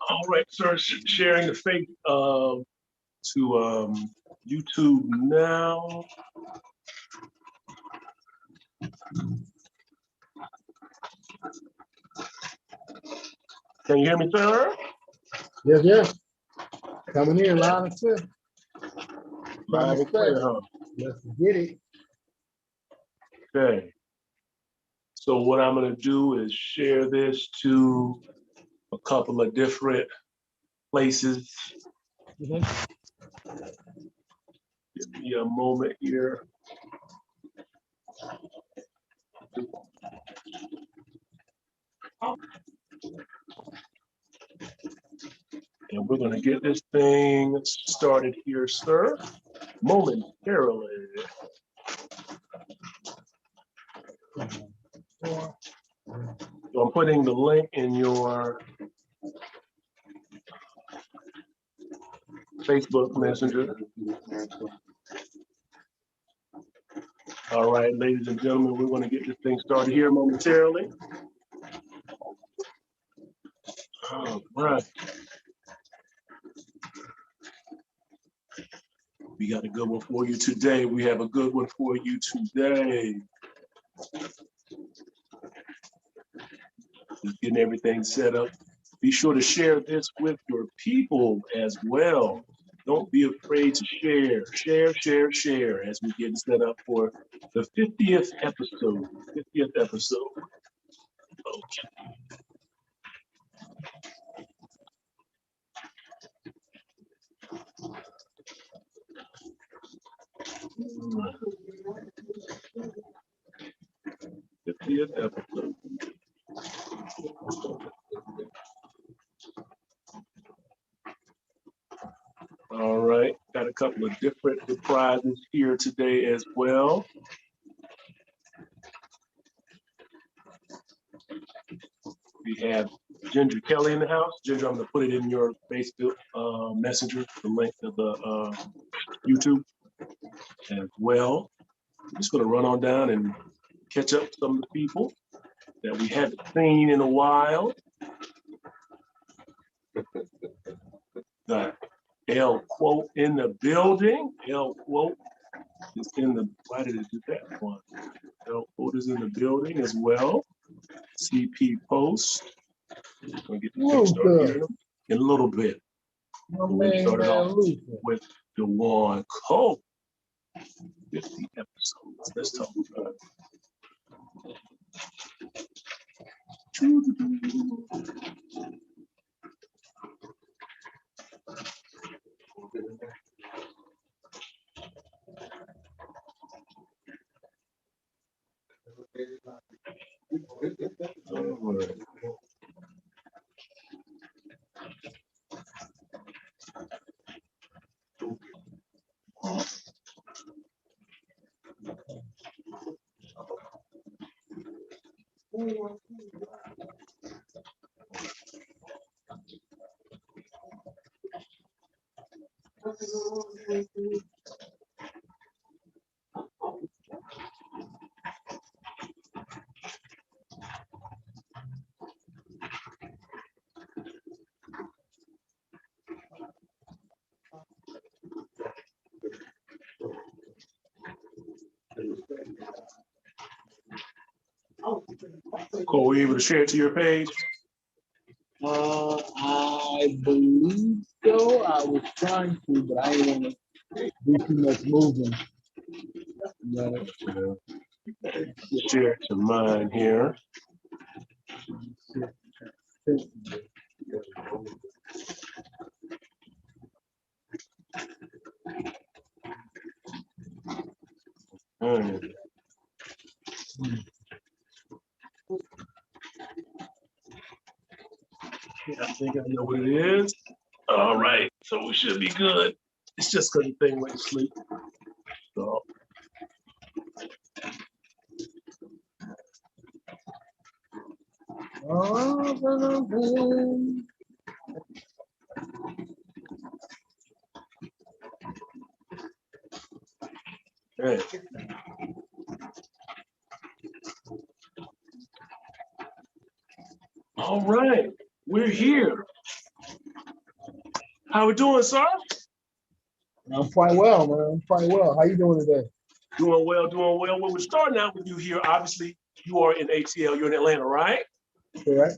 All right, sir, sharing the fate to YouTube now. Can you hear me, sir? Yes, yes. Coming in loud and clear. Live and clear, huh? Let's get it. Okay. So what I'm going to do is share this to a couple of different places. Give me a moment here. And we're going to get this thing started here, sir, momentarily. So I'm putting the link in your Facebook Messenger. All right, ladies and gentlemen, we're going to get this thing started here momentarily. All right. We got a good one for you today. We have a good one for you today. Just getting everything set up. Be sure to share this with your people as well. Don't be afraid to share, share as we get set up for the 50th episode. 50th episode. Okay. Episode. All right, got a couple of different surprises here today as well. We have Ginger Kelly in the house. Ginger, I'm going to put it in your Facebook Messenger, the link to the YouTube as well. I'm just going to run on down and catch up with some of the people that we haven't seen in a while. Got L Quote in the building. L Quote is in the, why did it do that one? L Quote is in the building as well. CP Post. We're going to get the thing started here in a little bit. We started off with DeJuan Cole. 50 episodes. Let's talk about it. Cole, were you able to share it to your page? I believe so. I was trying to, but I didn't want to do too much moving. Share it to mine here. I think I know what it is. All right, so we should be good. It's just because the thing went to sleep. So. Okay. All right, we're here. How we doing, sir? I'm quite well, man. I'm quite well. How you doing today? Doing well, doing well. Well, we're starting out with you here. Obviously, you are in ATL. You're in Atlanta, right? Correct.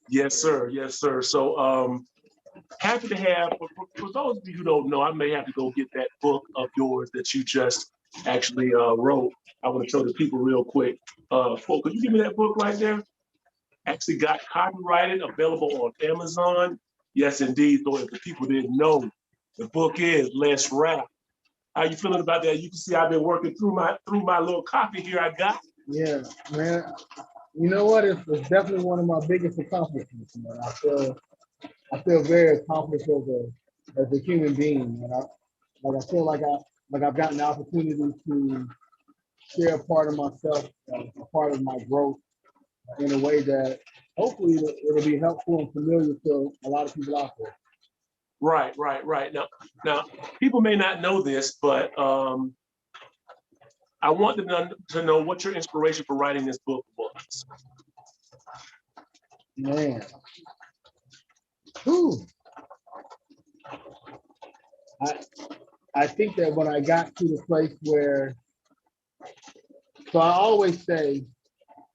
Yes, sir. Yes, sir. So happy to have, for those of you who don't know, I may have to go get that book of yours that you just actually wrote. I want to show the people real quick. Folk, could you give me that book right there? Actually got copyrighted, available on Amazon. Yes, indeed. So if the people didn't know, the book is Let's Rap. How you feeling about that? You can see I've been working through my little copy here I got. Yeah, man. You know what? It's definitely one of my biggest accomplishments, man. I feel very accomplished as a human being, and I feel like I've gotten the opportunity to share a part of myself, a part of my growth, in a way that hopefully it'll be helpful and familiar to a lot of people out there. Right, right, right. Now, people may not know this, but I want them to know what your inspiration for writing this book was. Man, whew. I think that when I got to the place where, so I always say,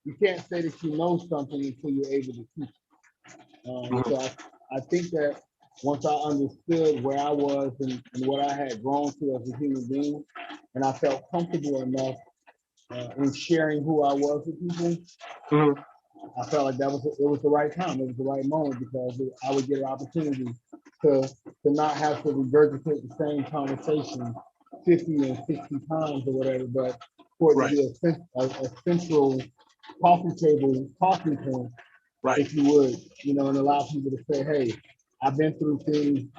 you can't say that you know something until you're able to teach it. So I think that once I understood where I was and what I had grown to as a human being, and I felt comfortable enough in sharing who I was with people, Mhm. I felt like it was the right time, it was the right moment, because I would get an opportunity to not have to regurgitate the same conversation 50 and 60 times or whatever, but for it to Right, be a central coffee table talking point, right. if you would, and allow people to say, hey, I've been through things,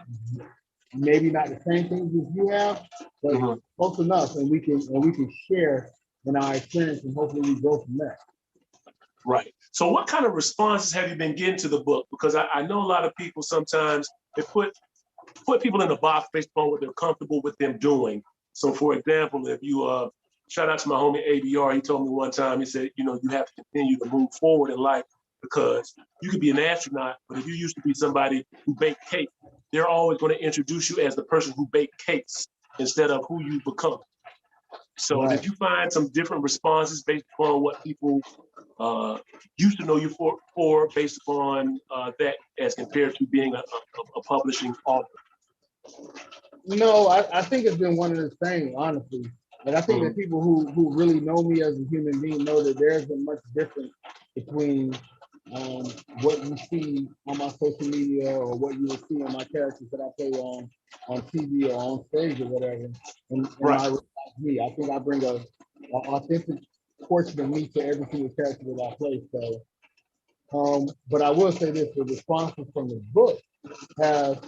maybe not the same things as you have, but Mhm. close enough, and we can share in our experience, and hopefully we go from there. Right. So what kind of responses have you been getting to the book? Because I know a lot of people sometimes they put people in the box based on what they're comfortable with them doing. So for example, if you shout out to my homie ABR, he told me one time, he said, you have to continue to move forward in life because you could be an astronaut, but if you used to be somebody who baked cake, they're always going to introduce you as the person who baked cakes instead of who you become. So Right. did you find some different responses based upon what people used to know you for based upon that as compared to being a publishing author? No, I think it's been one of the same, honestly. And I think that people who really know me as a human being know that there isn't much difference between what you see on my social media or what you will see on my characters that I play on TV or on stage or whatever. And Right. me, I think I bring a authentic portion of me to every single character that I play. So, but I will say this: the responses from the book have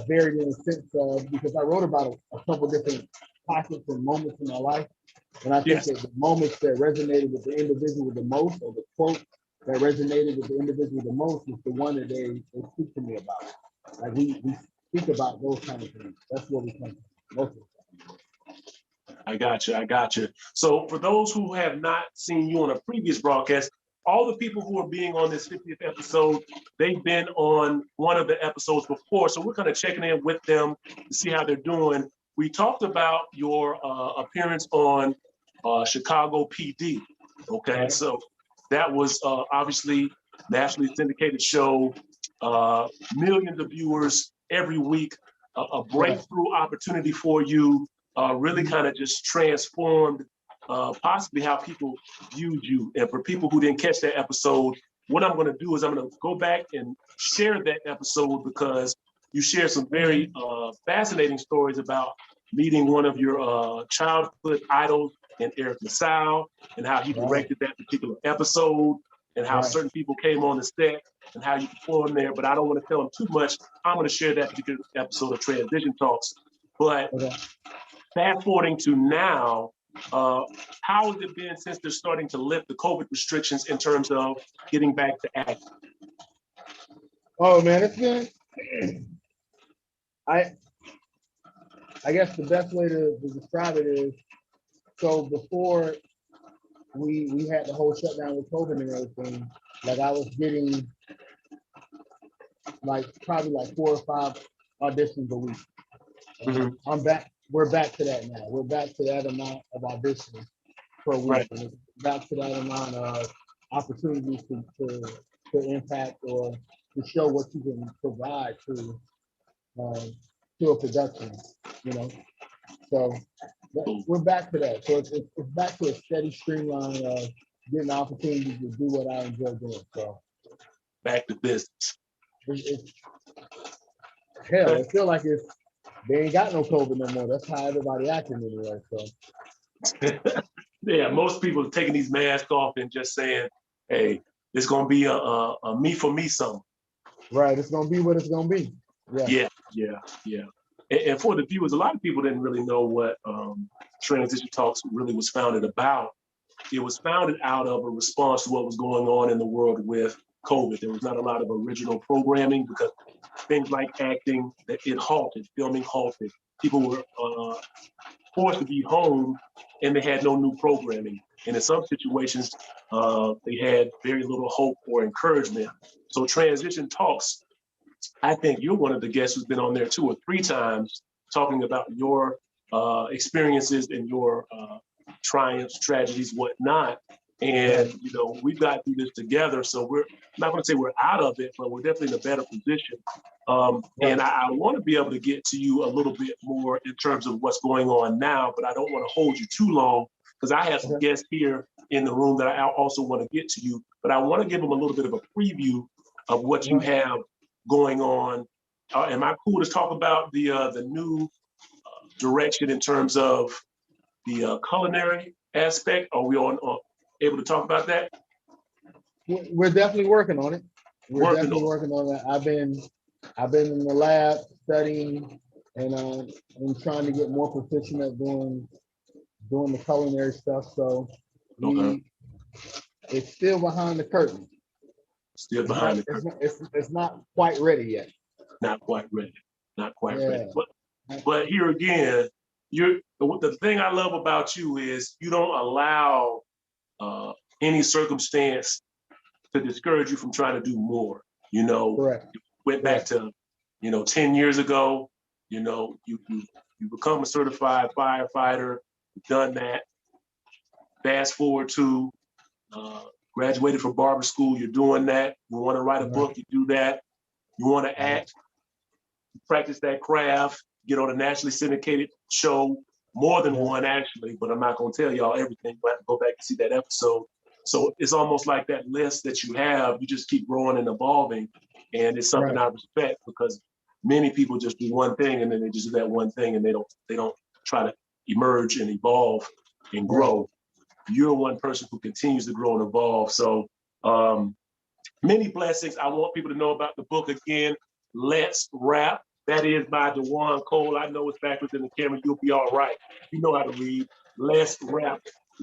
varied in the sense of, because I wrote about a couple different pockets and moments in my life, and I think Yes. that the moments that resonated with the individual the most, or the quote that resonated with the individual the most, is the one that they speak to me about. Like we speak about those kind of things. That's what we think most of the time. I got you. I got you. So for those who have not seen you on a previous broadcast, all the people who are being on this 50th episode, they've been on one of the episodes before. So we're kind of checking in with them to see how they're doing. We talked about your appearance on Chicago PD. Okay, Right. so that was obviously nationally syndicated show, millions of viewers every week, a Right. breakthrough opportunity for you, really kind of just transformed possibly how people viewed you. And for people who didn't catch that episode, what I'm going to do is I'm going to go back and share that episode because you share some very fascinating stories about meeting one of your childhood idols in Eric LaSalle and how he directed that particular episode and how certain people came on the set and how you performed there. But I don't want to tell them too much. I'm going to share that particular episode of Transition Talks. But fast forwarding to now, how has it been since they're starting to lift the COVID restrictions in terms of getting back to acting? Oh man, it's been. I guess the best way to describe it is, so before we had the whole shutdown with COVID and everything, like I was getting like probably like 4 or 5 auditions a week. Mhm. I'm back. We're back to that now. We're back to that amount of auditions per week. Right. And it's back to that amount of opportunities to impact or to show what you can provide to a production, you know. So we're back to that. So it's back to a steady streamline of getting opportunities to do what I enjoy doing. So Back to business. it's hell, I feel like they ain't got no COVID no more. That's how everybody acting anyway. So Yeah, most people are taking these masks off and just saying, hey, it's gonna be a me for me something. right, it's gonna be what it's gonna be. Yeah. Yeah. And for the viewers, a lot of people didn't really know what Transition Talks really was founded about. It was founded out of a response to what was going on in the world with COVID. There was not a lot of original programming because things like acting, that it halted, filming halted. People were forced to be home and they had no new programming. And in some situations, they had very little hope or encouragement. So Transition Talks, I think you're one of the guests who's been on there 2 or 3 times talking about your experiences and your triumphs, tragedies, whatnot. And, you know, we've got through this together. So we're not going to say we're out of it, but we're definitely in a better position. And I want to be able to get to you a little bit more in terms of what's going on now, but I don't want to hold you too long because I have some guests here in the room that I also want to get to you, but I want to give them a little bit of a preview of what you have going on. Am I cool to talk about the new direction in terms of the culinary aspect? Are we able to talk about that? We're definitely working on it. We're Working definitely on working on that. I've been in the lab studying and trying to get more proficient at doing the culinary stuff. So it's still behind the curtain. Still behind the curtain. It's not quite ready yet. Not quite ready. Not quite ready. But here again, the thing I love about you is you don't allow any circumstance to discourage you from trying to do more. You know, Correct. You went back to, 10 years ago, you become a certified firefighter, you've done that. Fast forward to graduated from barber school, you're doing that. You want to write a book, you do that. You want to act, practice that craft, get on a nationally syndicated show, more than one actually, but I'm not going to tell y'all everything. You have to go back and see that episode. So it's almost like that list that you have, you just keep growing and evolving. And it's something I respect because many people just do one thing and then they just do that one thing and they don't try to emerge and evolve and grow. You're one person who continues to grow and evolve. So many blessings. I want people to know about the book again, Let's Rap. That is by DeJuan Cole. I know it's backwards in the camera. You'll be all right. You know how to read. Let's Rap.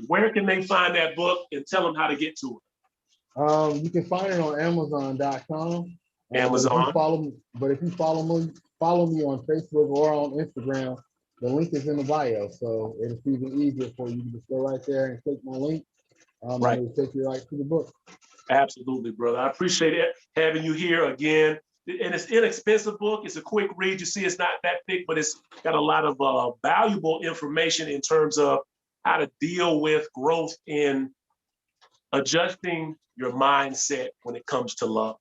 Where can they find that book and tell them how to get to it? You can find it on Amazon.com. Amazon. But if you follow me on Facebook or on Instagram, the link is in the bio. So it's even easier for you to just go right there and click my link. And it'll take you right to the book. Absolutely, brother. I appreciate it having you here again. And it's an inexpensive book. It's a quick read. You see, it's not that thick, but it's got a lot of valuable information in terms of how to deal with growth in adjusting your mindset when it comes to love.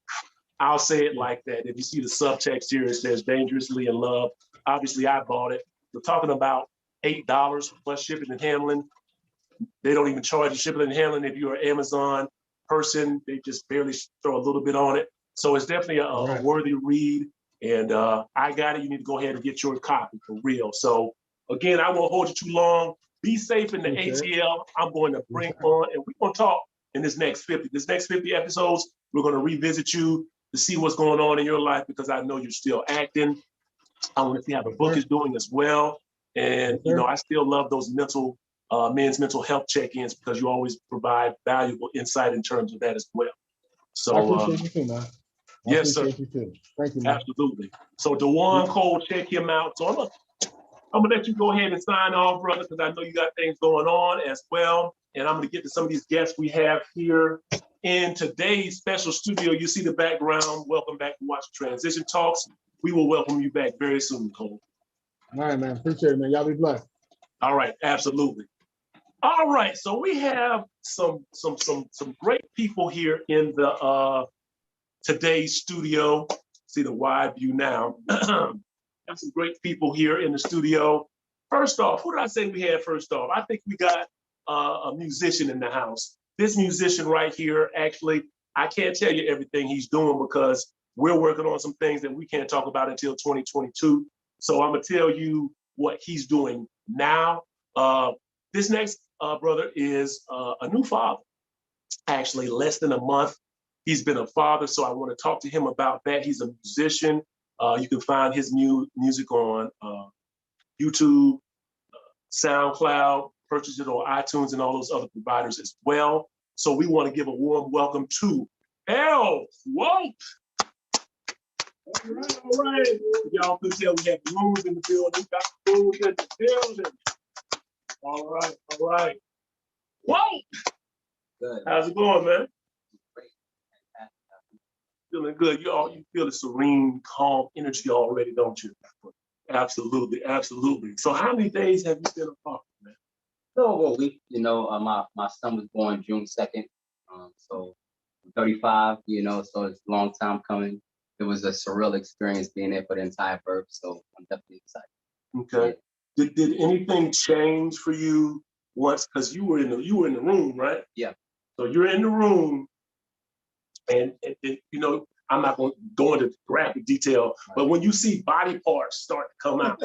I'll say it like that. If you see the subtext here, it says dangerously in love. Obviously, I bought it. We're talking about $8 plus shipping and handling. They don't even charge you shipping and handling. If you're an Amazon person, they just barely throw a little bit on it. So it's definitely a worthy read. And I got it. You need to go ahead and get your copy for real. So again, I won't hold you too long. Be safe in the ATL. I'm going to bring on, and we're going to talk in this next 50. This next 50 episodes, we're going to revisit you to see what's going on in your life because I know you're still acting. I want to see how the book is doing as well. And, I still love those men's mental health check-ins because you always provide valuable insight in terms of that as well. So, I appreciate you too, man. Yes, sir. You too. Thank you, man. Absolutely. So DeJuan Cole, check him out. So I'm gonna let you go ahead and sign off, brother, because I know you got things going on as well. And I'm gonna get to some of these guests we have here in today's special studio. You see the background. Welcome back to Watch Transition Talks. we will welcome you back very soon, Cole. All right, man. Appreciate it, man. Y'all be blessed. All right, absolutely. All right, so we have some great people here in the today's studio. See the wide view now. Got some great people here in the studio. First off, who did I say we had first off? I think we got a musician in the house. This musician right here, actually, I can't tell you everything he's doing because we're working on some things that we can't talk about until 2022. So I'm gonna tell you what he's doing now. This next brother is a new father, actually less than a month. He's been a father, so I want to talk to him about that. He's a musician. You can find his music on YouTube, SoundCloud, purchase it on iTunes and all those other providers as well. So we want to give a warm welcome to L. Quote. All right. Y'all can tell we have balloons in the building. Got balloons in the building. All right. Whoa! Good. How's it going, man? Great. Feeling good. You feel the serene, calm energy already, don't you? Absolutely. So how many days have you been apart, man? So a week, my son was born June 2nd. So I'm 35, so it's a long time coming. It was a surreal experience being there for the entire birth. So I'm definitely excited. Okay. Yeah. Did anything change for you once? Because you were in the room, right? Yeah. So you're in the room, and I'm not going to go into graphic detail, but when you see body parts start to come out,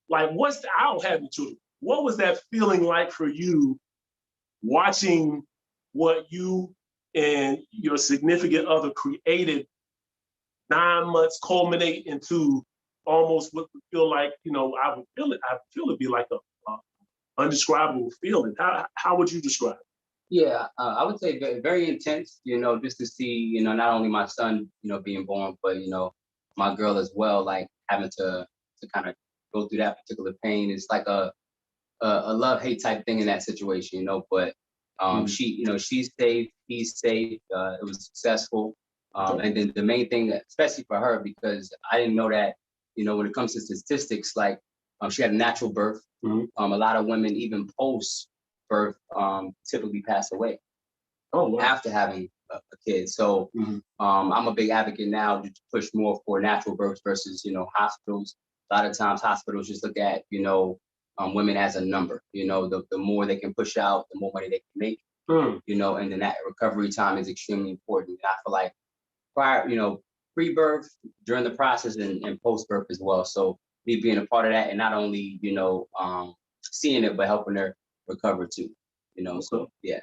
like I don't have any children. What was that feeling like for you watching what you and your significant other created 9 months culminate into almost what would feel like, I would feel it'd be like a undescribable feeling. How would you describe it? Yeah, I would say very, very intense, just to see, not only my son, being born, but, my girl as well, like having to kind of go through that particular pain. It's like a love-hate type thing in that situation, but she's safe, he's safe, it was successful. And then the main thing, especially for her, because I didn't know that, when it comes to statistics, like she had a natural birth. Mm-hmm. A lot of women, even post-birth, typically pass away after having a kid. So I'm a big advocate now to push more for natural births versus, hospitals. A lot of times hospitals just look at, women as a number. The more they can push out, the more money they can make. And then that recovery time is extremely important. And I feel like prior, pre-birth, during the process, and post-birth as well. So me being a part of that, and not only seeing it, but helping her recover too. So yeah.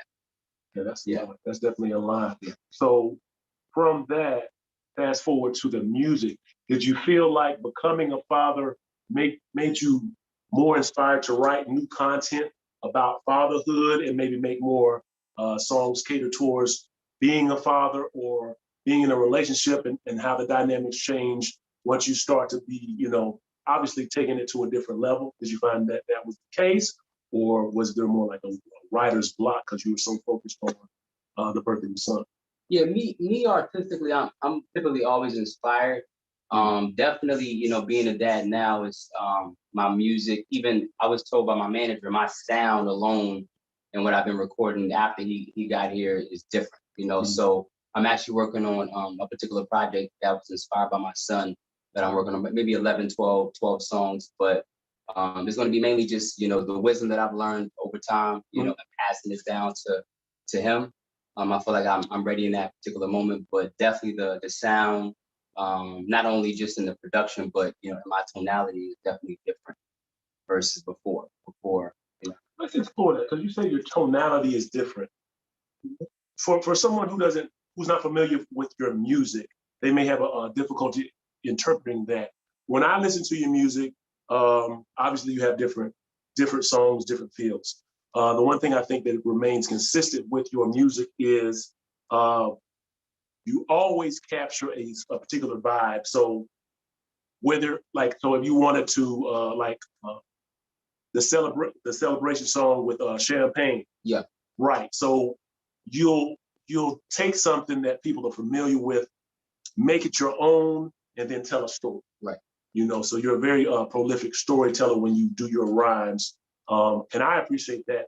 Yeah, that's definitely a line. Yeah. So from that, fast forward to the music. Did you feel like becoming a father made you more inspired to write new content about fatherhood and maybe make more songs cater towards being a father or being in a relationship and how the dynamics change once you start to be, obviously taking it to a different level? Did you find that was the case, or was there more like a writer's block because you were so focused on the birth of your son? Yeah, me artistically, I'm typically always inspired. Definitely, being a dad now is my music. Even I was told by my manager, my sound alone and what I've been recording after he got here is different. So I'm actually working on a particular project that was inspired by my son that I'm working on, maybe 11, 12 songs, but it's going to be mainly just, the wisdom that I've learned over time, and passing this down to him. I feel like I'm ready in that particular moment, but definitely the sound, not only just in the production, but, in my tonality is definitely different versus before. Let's explore that, because you say your tonality is different. For someone who's not familiar with your music, they may have a difficulty interpreting that. When I listen to your music, obviously you have different songs, different feels. The one thing I think that remains consistent with your music is you always capture a particular vibe. So if you wanted to the celebration song with Champagne. Yeah. Right. So you'll take something that people are familiar with, make it your own, and then tell a story. Right. You know, so you're a very prolific storyteller when you do your rhymes. And I appreciate that.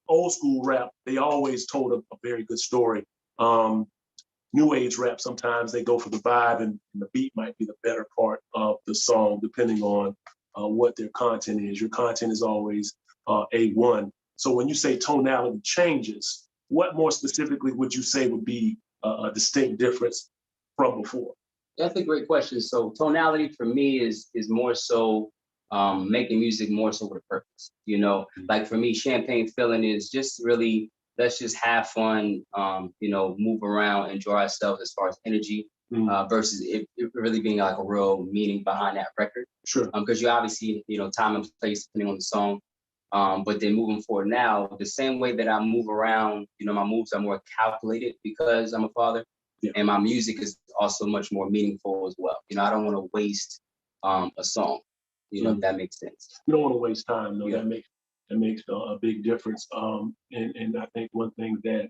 Old school rap, they always told a very good story. New age rap, sometimes they go for the vibe and the beat might be the better part of the song, depending on what their content is. Your content is always A1. So when you say tonality changes, what more specifically would you say would be a distinct difference from before? That's a great question. So tonality for me is more so making music more so with a purpose. You know, like for me, Champagne Feeling is just really, let's just have fun, you know, move around, enjoy ourselves as far as energy, versus it really being like a real meaning behind that record. Sure. Because you obviously, you know, time and place depending on the song. But then moving forward now, the same way that I move around, you know, my moves are more calculated because I'm a father. Yeah. And my music is also much more meaningful as well. You know, I don't want to waste a song, you know, if that makes sense. You don't want to waste time, though. Yeah. That makes a big difference. And I think one thing that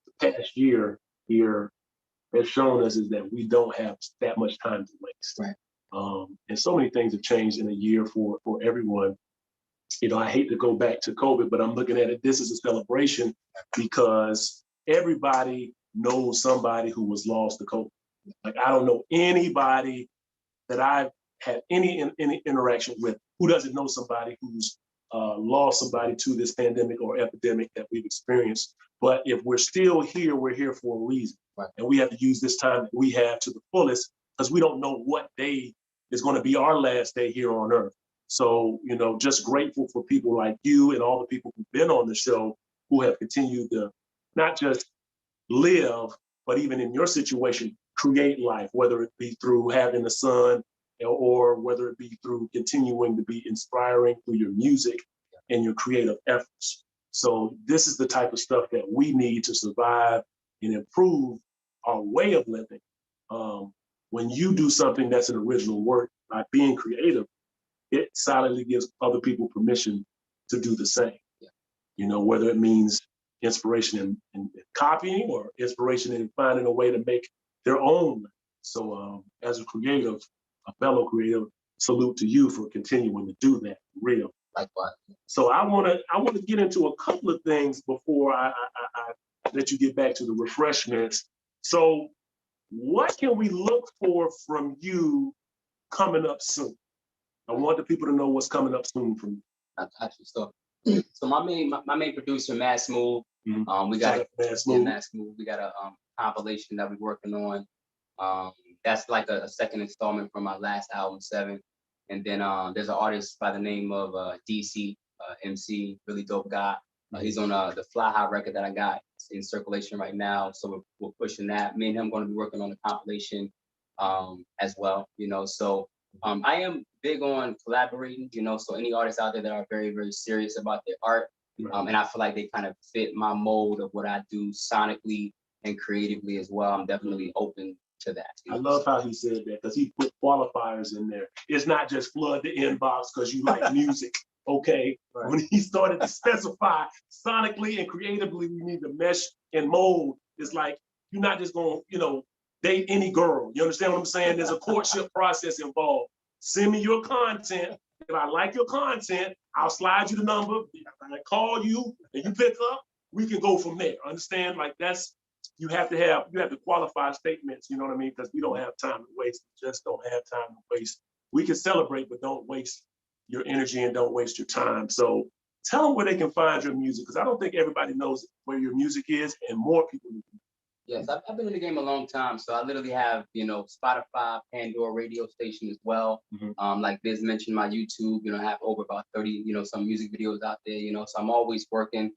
the past year here has shown us is that we don't have that much time to waste. Right. And so many things have changed in a year for everyone. You know, I hate to go back to COVID, but I'm looking at it, this is a celebration because everybody knows somebody who was lost to COVID. Like, I don't know anybody that I've had any interaction with who doesn't know somebody who's lost somebody to this pandemic or epidemic that we've experienced. But if we're still here, we're here for a reason. Right. And we have to use this time that we have to the fullest because we don't know what day is going to be our last day here on earth. So, you know, just grateful for people like you and all the people who've been on the show who have continued to not just live, but even in your situation, create life, whether it be through having a son or whether it be through continuing to be inspiring through your music and your creative efforts. So this is the type of stuff that we need to survive and improve our way of living. When you do something that's an original work by being creative, it silently gives other people permission to do the same. Yeah. You know, whether it means inspiration in copying or inspiration in finding a way to make their own. So as a creative, a fellow creative, salute to you for continuing to do that. Real. Likewise. So I want to get into a couple of things before I let you get back to the refreshments. So what can we look for from you coming up soon? I want the people to know what's coming up soon from you. I got you. So my main producer, Mad Smooth. We got Mad Smooth. We got a compilation that we're working on. That's like a second installment from my last album, 7. And then there's an artist by the name of DC MC, really dope guy. He's on the Fly High record that I got. It's in circulation right now. So we're pushing that. Me and him going to be working on the compilation as well. You know, so I am big on collaborating. You know, so any artists out there that are very, very serious about their art, and I feel like they kind of fit my mold of what I do sonically and creatively as well. I'm definitely open to that. I love how he said that because he put qualifiers in there. It's not just flood the inbox because you like music, okay? Right. When he started to specify sonically and creatively, we need to mesh and mold. It's like, you're not just going to, you know, date any girl. You understand what I'm saying? There's a courtship process involved. Send me your content. If I like your content, I'll slide you the number. If I call you and you pick up, we can go from there. Understand? Like that's, you have to qualify statements, you know what I mean? Because we don't have time to waste. We just don't have time to waste. We can celebrate, but don't waste your energy and don't waste your time. So tell them where they can find your music, because I don't think everybody knows where your music is, and more people need to know. Yes, I've been in the game a long time. So I literally have, you know, Spotify, Pandora radio station as well. Like Biz mentioned, my YouTube, you know, I have over about 30, you know, some music videos out there, you know, so I'm always working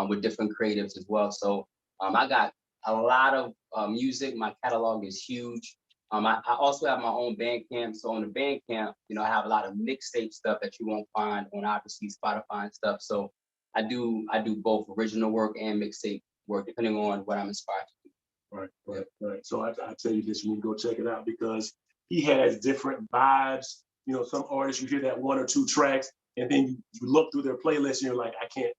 with different creatives as well. So I got a lot of music. My catalog is huge. I also have my own Bandcamp. So on the Bandcamp, you know, I have a lot of mixtape stuff that you won't find on obviously Spotify and stuff. So I do both original work and mixtape work, depending on what I'm inspired to do. Right. So I tell you this, you need to go check it out because he has different vibes. You know, some artists, you hear that 1 or 2 tracks, and then you look through their playlist and you're like, I can't.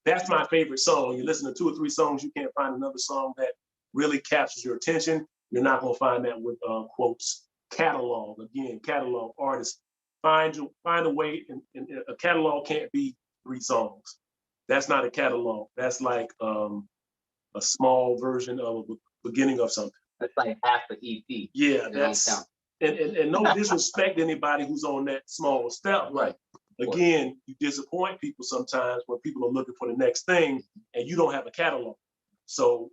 That's my favorite song. You listen to 2 or 3 songs, you can't find another song that really captures your attention. You're not gonna find that with Quotes catalog. Again, catalog artists find a way, and a catalog can't be 3 songs. That's not a catalog. That's like a small version of a beginning of something. That's like half the EP. Yeah, It don't that's count. and no disrespect to anybody who's on that small step. Right. Again, you disappoint people sometimes when people are looking for the next thing and you don't have a catalog. So,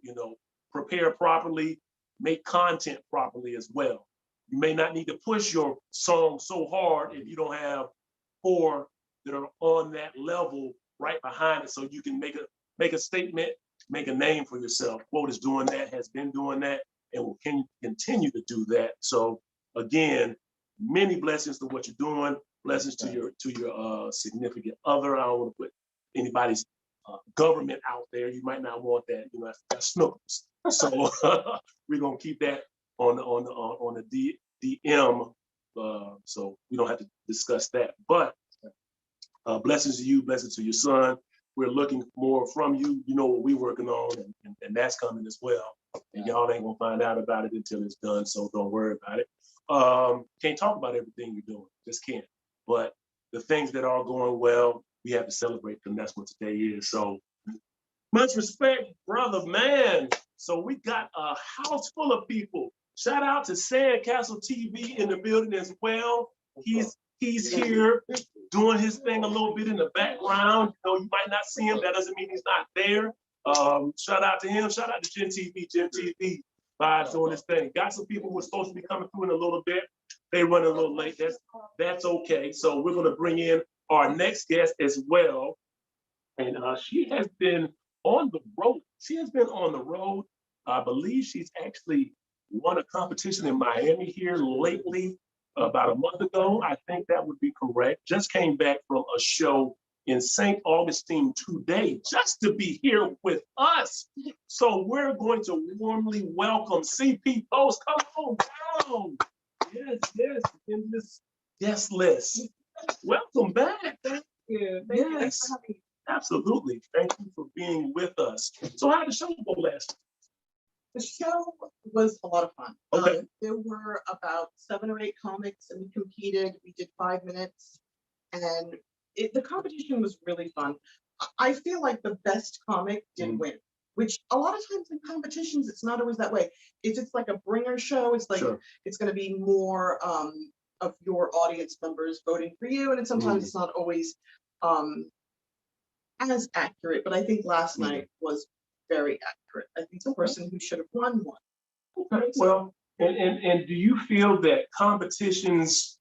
prepare properly, make content properly as well. You may not need to push your song so hard if you don't have 4 that are on that level right behind it, so you can make a statement, make a name for yourself. Quote is doing that, has been doing that, and will continue to do that. So again, many blessings to what you're doing. Blessings to your significant other. I don't want to put anybody's government out there. You might not want that. That's Snookers. So we're gonna keep that on the DM. So we don't have to discuss that. But blessings to you, blessings to your son. We're looking more from you. You know what we're working on, and that's coming as well. And y'all ain't gonna find out about it until it's done. So don't worry about it. Can't talk about everything you're doing. Just can't. But the things that are going well, we have to celebrate them. That's what today is. So much respect, brother, man. So we got a house full of people. Shout out to Sandcastle TV in the building as well. He's here doing his thing a little bit in the background. You might not see him. That doesn't mean he's not there. Shout out to him. Shout out to Gen TV. Gen TV vibes doing his thing. Got some people who are supposed to be coming through in a little bit. They run a little late. That's okay. So we're going to bring in our next guest as well. And she has been on the road. She has been on the road. I believe she's actually won a competition in Miami here lately, about a month ago. I think that would be correct. Just came back from a show in St. Augustine today, just to be here with us. So we're going to warmly welcome CP Post. Come on down. Yes, in this guest list. Welcome back. Thank you. Yes. You. Thanks for having me. Absolutely. Thank you for being with us. So how did the show go last? The show was a lot of fun. Okay. There were about 7 or 8 comics, and we competed. We did 5 minutes, and the competition was really fun. I feel like the best comic did win, which a lot of times in competitions, it's not always that way. If it's like a bringer show, it's like it's going to be more of your audience members voting for you, and sometimes it's not always as accurate. But I think last night was very accurate. I think the person who should have won. Okay, well, and do you feel that competitions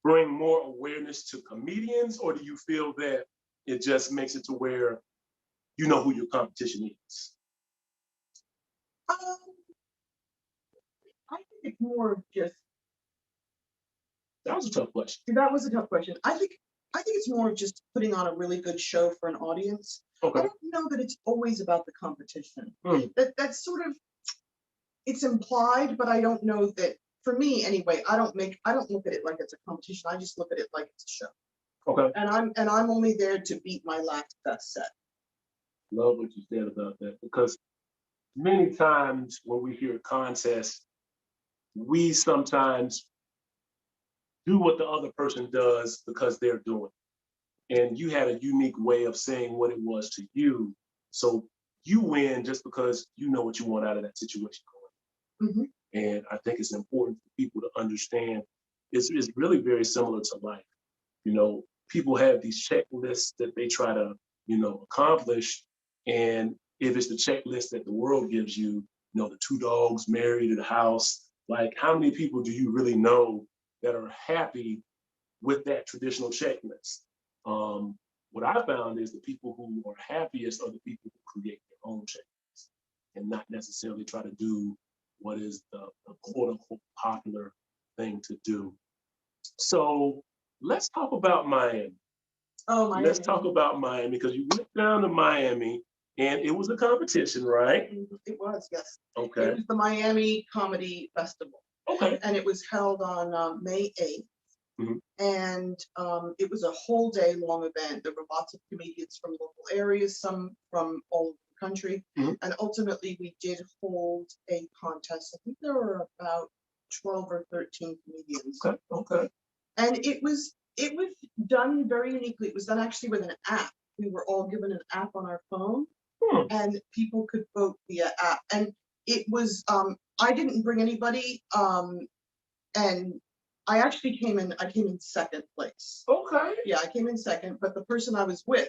bring more awareness to comedians, or do you feel that it just makes it to where you know who your competition is? I think it's more of just. That was a tough question. That was a tough question. I think it's more of just putting on a really good show for an audience. Okay. I don't know that it's always about the competition. That's sort of, it's implied, but I don't know that, for me anyway, I don't look at it like it's a competition. I just look at it like it's a show. Okay. And I'm only there to beat my last best set. Love what you said about that, because many times when we hear contests, we sometimes do what the other person does because they're doing it. And you had a unique way of saying what it was to you. So you win just because you know what you want out of that situation. And I think it's important for people to understand it's really very similar to life. People have these checklists that they try to, accomplish. And if it's the checklist that the world gives you, the 2 dogs married in the house, like how many people do you really know that are happy with that traditional checklist? What I found is the people who are happiest are the people who create their own checklists and not necessarily try to do what is the quote unquote popular thing to do. So let's talk about Miami. Oh, Miami. Let's talk about Miami, because you went down to Miami and it was a competition, right? It was, yes. Okay. It was the Miami Comedy Festival. Okay. And it was held on May 8th. And it was a whole day long event. There were lots of comedians from local areas, some from all over the country. And ultimately we did hold a contest. I think there were about 12 or 13 comedians. Okay, okay. And it was done very uniquely. It was done actually with an app. We were all given an app on our phone, and people could vote via app. And it was I didn't bring anybody, and I actually came in second place. Okay. Yeah, I came in second, but the person I was with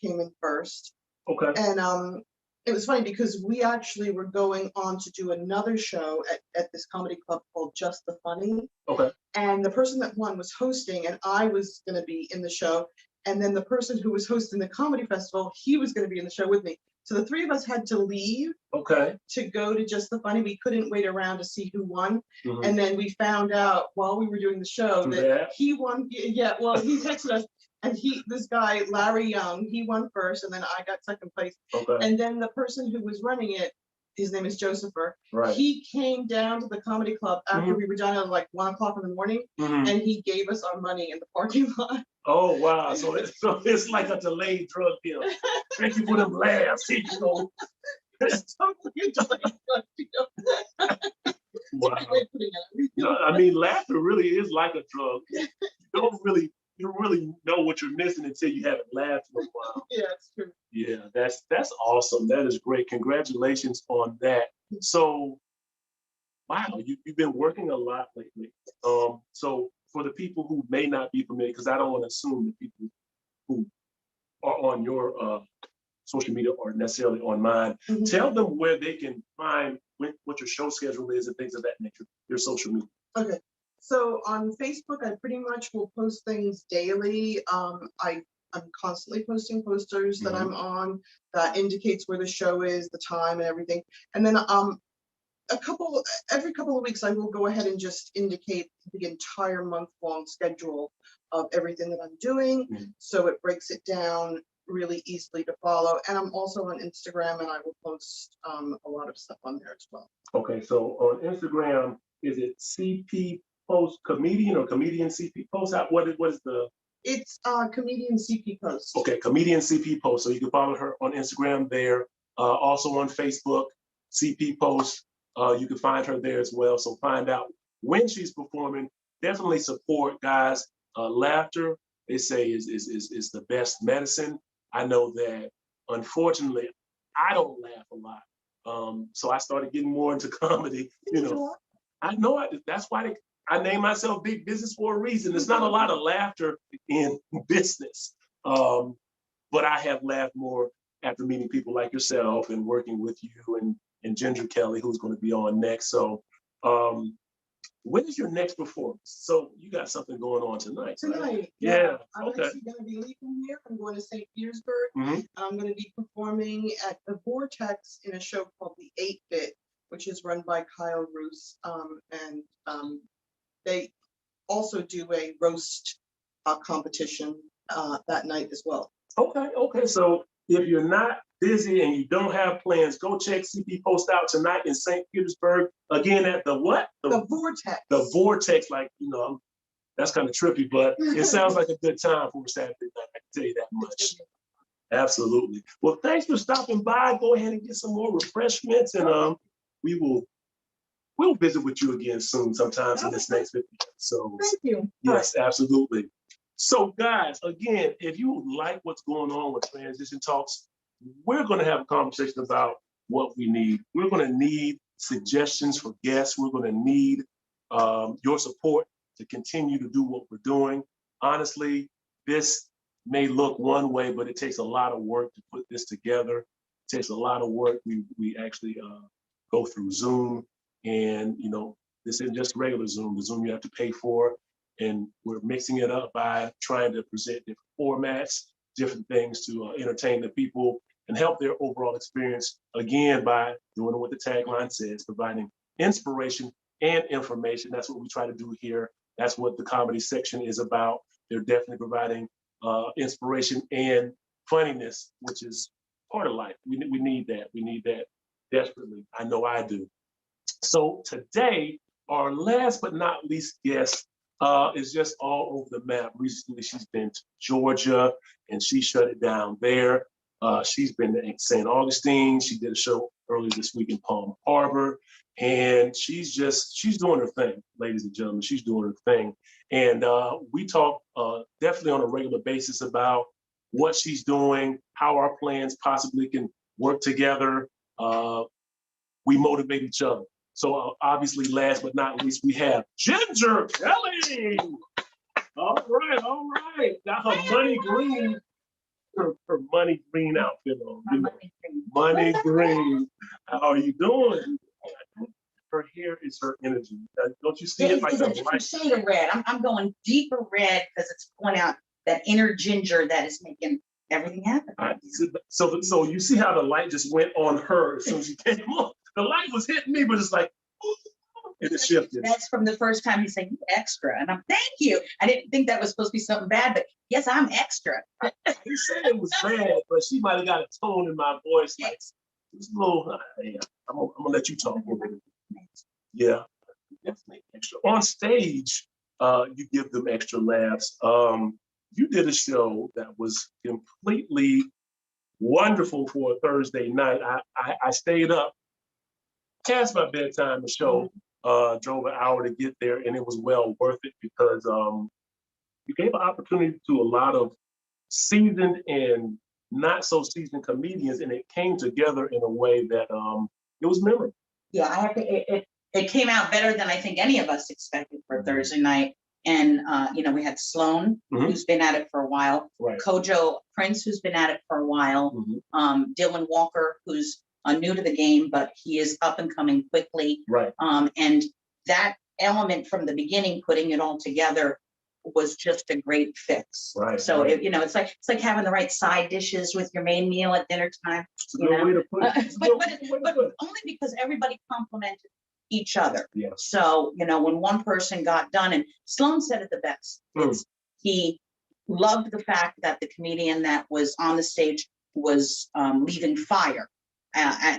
came in first. Okay. And it was funny because we actually were going on to do another show at this comedy club called Just the Funny. Okay. And the person that won was hosting, and I was going to be in the show. And then the person who was hosting the comedy festival, he was going to be in the show with me. So the three of us had to leave Okay. to go to Just the Funny. We couldn't wait around to see who won. Mhm. And then we found out while we were doing the show Through that that? he won. Yeah, well, he texted us, and this guy, Larry Young, he won first, and then I got second place. Okay. And then the person who was running it, his name is Josepher. Right. He came down to the comedy club after we were done at like 1 o'clock in the morning, Mhm. and he gave us our money in the parking lot. Oh wow! So it's like a delayed drug deal. Thank you for them laughs. Here you go. It's totally a delayed drug deal. Wow. Great way of putting it. No, I mean, laughter really is like a drug. You don't really know what you're missing until you haven't laughed in a while. Yeah, it's true. Yeah, that's awesome. That is great. Congratulations on that. So, wow, you've been working a lot lately. So for the people who may not be familiar, because I don't want to assume that people who are on your social media or necessarily on mine, Mhm. tell them where they can find what your show schedule is and things of that nature, your social media. Okay. So on Facebook, I pretty much will post things daily. I'm constantly posting posters that I'm on that indicates where the show is, the time, and everything. And then every couple of weeks, I will go ahead and just indicate the entire month-long schedule of everything that I'm doing. Mhm. So it breaks it down really easily to follow. And I'm also on Instagram, and I will post a lot of stuff on there as well. Okay, so on Instagram, is it CP Post Comedian or Comedian CP Post? What is the? It's comedian CP Post. Okay, Comedian CP Post. So you can follow her on Instagram there. Also on Facebook, CP Post. You can find her there as well. So find out when she's performing. Definitely support, guys. Laughter, they say, is the best medicine. I know that, unfortunately, I don't laugh a lot. So I started getting more into comedy. You know, I know that's why I named myself Big Business for a reason. There's not a lot of laughter in business, but I have laughed more after meeting people like yourself and working with you and Ginger Kelly, who's going to be on next. So, when is your next performance? So you got something going on tonight. Tonight, right? yeah. I'm Okay. actually going to be leaving here. I'm going to St. Petersburg. Mhm. I'm going to be performing at the Vortex in a show called The 8-Bit, which is run by Kyle Roos. And they also do a roast competition that night as well. Okay. So if you're not busy and you don't have plans, go check CP Post out tonight in St. Petersburg. Again, at the what? The Vortex. The Vortex, like, that's kind of trippy, but it sounds like a good time for a Saturday night. I can tell you that much. Absolutely. Well, thanks for stopping by. Go ahead and get some more refreshments, and we'll visit with you again soon, sometimes in this next video. So Thank you. yes, absolutely. So guys, again, if you like what's going on with Transition Talks, we're going to have a conversation about what we need. We're going to need suggestions for guests. We're going to need your support to continue to do what we're doing. Honestly, this may look one way, but it takes a lot of work to put this together. It takes a lot of work. We actually go through Zoom, and this isn't just regular Zoom. The Zoom you have to pay for, and we're mixing it up by trying to present different formats, different things to entertain the people and help their overall experience, again, by doing what the tagline says, providing inspiration and information. That's what we try to do here. That's what the comedy section is about. They're definitely providing inspiration and funniness, which is part of life. We need that. We need that desperately. I know I do. So today, our last but not least guest is just all over the map. Recently, she's been to Georgia, and she shut it down there. She's been in St. Augustine. She did a show earlier this week in Palm Harbor. And she's doing her thing, ladies and gentlemen. She's doing her thing. And we talk definitely on a regular basis about what she's doing, how our plans possibly can work together. We motivate each other. So obviously, last but not least, we have Ginger Kelly. All right. Got her money green, her money green outfit on. Money green. How are you doing? Her hair is her energy. Don't you see it like It's a the different light? shade of red. I'm going deeper red because it's pulling out that inner ginger that is making everything happen. So you see how the light just went on her as soon as she came on. The light was hitting me, but it's like, and it shifted. That's from the first time he said, "You extra," and I'm thank you. I didn't think that was supposed to be something bad, but yes, I'm extra. He said it was bad, but she might have got a tone in my voice. Like, it's a little, yeah, I'm gonna let you talk a little bit. Yeah, definitely extra. On stage, you give them extra laughs. You did a show that was completely wonderful for a Thursday night. I stayed up past my bedtime. The show drove an hour to get there, and it was well worth it because you gave an opportunity to a lot of seasoned and not so seasoned comedians, and it came together in a way that it was memorable. Yeah, I have to. It came out better than I think any of us expected for Thursday night. And we had Sloan, who's been at it for a while, Right. Kojo Prince, who's been at it for a while, Dylan Walker, who's new to the game, but he is up and coming quickly. Right. And that element from the beginning, putting it all together, was just a great fix. Right. So right. it's like having the right side dishes with your main meal at dinner time. It's a good way to put it. It's a good way to put But it. only because everybody complimented each other. Yeah. So, when one person got done, and Sloan said it the best, he loved the fact that the comedian that was on the stage was leaving fire.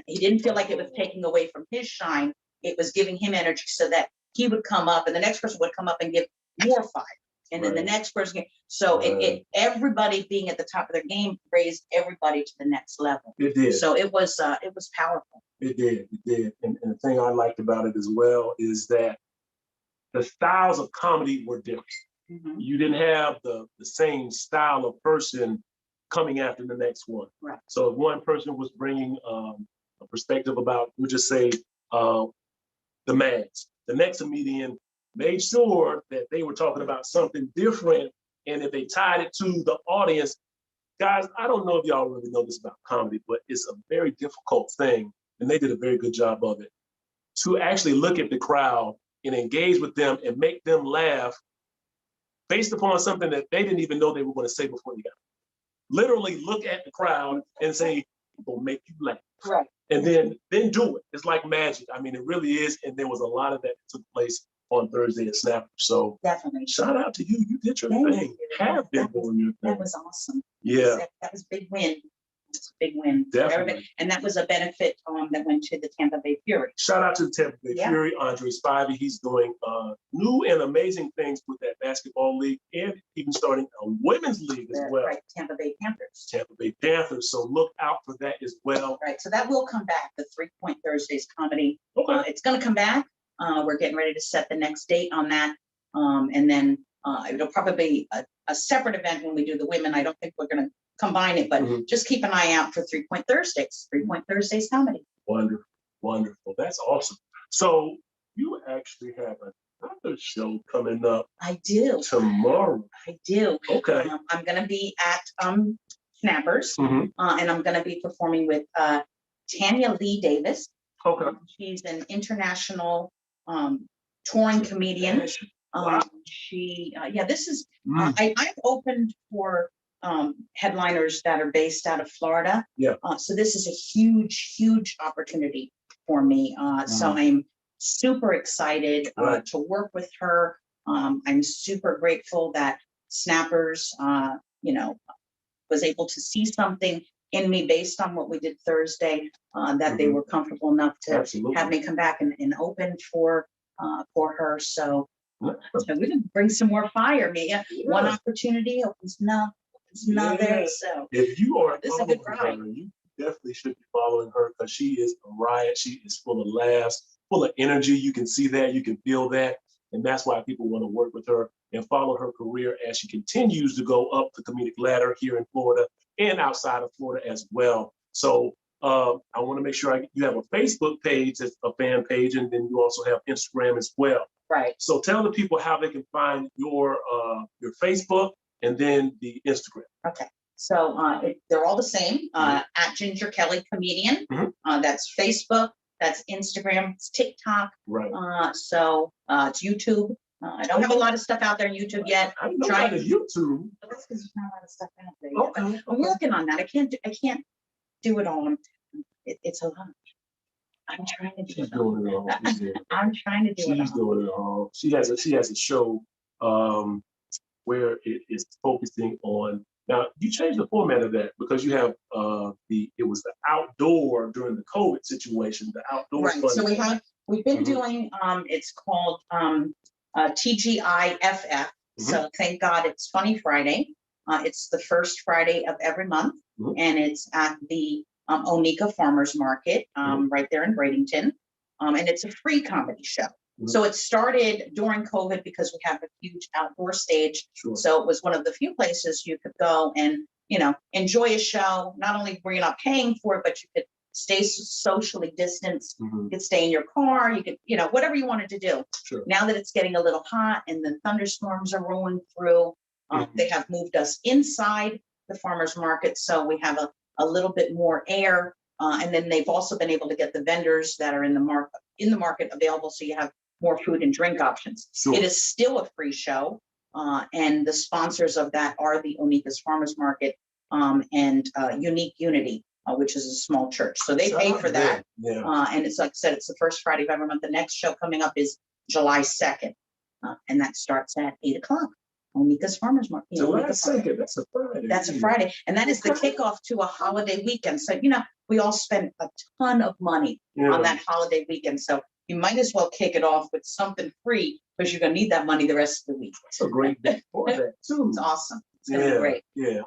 He didn't feel like it was taking away from his shine. It was giving him energy so that he would come up and the next person would come up and give more fire. And then the next person. So everybody being at the top of their game raised everybody to the next level. It did. So it was powerful. It did. And the thing I liked about it as well is that the styles of comedy were different. You didn't have the same style of person coming after the next one. Right. So if one person was bringing a perspective about, we'll just say, the mags, the next comedian made sure that they were talking about something different. And if they tied it to the audience, guys, I don't know if y'all really know this about comedy, but it's a very difficult thing. And they did a very good job of it, to actually look at the crowd and engage with them and make them laugh based upon something that they didn't even know they were going to say before they got it. Literally look at the crowd and say, "I'm going to make you laugh." Right. And then do it. It's like magic. I mean, it really is. And there was a lot of that took place on Thursday at Snapper. So Definitely. shout out to you. You did your Thank thing. you. Have been doing your That thing. was awesome. Yeah, That was a big win. It's a big win. for Definitely. everybody. And that was a benefit that went to the Tampa Bay Fury. shout out to the Tampa Bay Yeah. Fury, Andre Spivey. He's doing new and amazing things with that basketball league, and even starting a women's league as well. Right, Tampa Bay Panthers. Tampa Bay Panthers. So look out for that as well. Right, so that will come back, the 3 Point Thursdays comedy. Okay. It's gonna come back. We're getting ready to set the next date on that. And then it'll probably be a separate event when we do the women. I don't think we're gonna combine it, but just keep an eye out for 3 Point Thursdays, 3 Point Thursdays comedy. Wonderful, wonderful. That's awesome. So you actually have another show coming up I do, tomorrow. I do. Okay. I'm gonna be at Snappers, Mhm. and I'm gonna be performing with Tanya Lee Davis. Okay. She's an international touring comedian. Wow. This is I've opened for headliners that are based out of Florida. Yeah. So this is a huge opportunity for me. So I'm super excited Right. to work with her. I'm super grateful that Snappers, was able to see something in me based on what we did Thursday, that they were comfortable enough to Absolutely. have me come back and open for her. So Yeah. we can bring some more fire. Maybe one opportunity opens another. It's another, Yeah. so. If you are This is a good following ride. her, you definitely should be following her because she is a riot. She is full of laughs, full of energy. You can see that, you can feel that. And that's why people want to work with her and follow her career as she continues to go up the comedic ladder here in Florida and outside of Florida as well. So I want to make sure you have a Facebook page, that's a fan page, and then you also have Instagram as well. Right. So tell the people how they can find your Facebook and then the Instagram. Okay. So they're all the same, at Ginger Kelly Comedian. Mhm. That's Facebook, that's Instagram, it's TikTok. Right. So it's YouTube. I don't have a lot of stuff out there on YouTube yet. I know Try- how to YouTube. But that's because there's not a lot of stuff out there yet. But Okay. I'm working on that. I can't do it all. It's a lot. I'm trying to do She's it all. doing it all. I'm trying to do it She's all. doing it all. She has a show where it is focusing on. Now you changed the format of that because you have it was the outdoor during the COVID situation, the outdoor. Right, so we've been Mhm. doing, it's called TGIFF. So thank God it's Funny Friday. It's the first Friday of every month, Mhm. and it's at the Onika Farmers Market, right there in Bradenton. And it's a free comedy show. Mhm. So it started during COVID because we have a huge outdoor stage. Sure. So it was one of the few places you could go and, enjoy a show. Not only were you not paying for it, but you could stay socially distanced. Mhm. You could stay in your car. You could, whatever you wanted to do. Sure. Now that it's getting a little hot and the thunderstorms are rolling through, they have moved us inside the farmers market. So we have a little bit more air. And then they've also been able to get the vendors that are in the market available. So you have more food and drink options. Sure. It is still a free show. And the sponsors of that are the Onika's Farmers Market and Unique Unity, which is a small church. So they Shout pay out for to that. them. Yeah. And it's like I said, it's the first Friday of every month. The next show coming up is July 2nd. And that starts at 8:00. Onika's Farmers Market. July Onika Farmers. 2nd. That's a Friday. That's a Friday. And that is the Okay. kickoff to a holiday weekend. So, we all spend a ton of money Yeah. on that holiday weekend. So you might as well kick it off with something free because you're going to need that money the rest of the week. That's a great day for that too. It's awesome. It's going to be great. Yeah.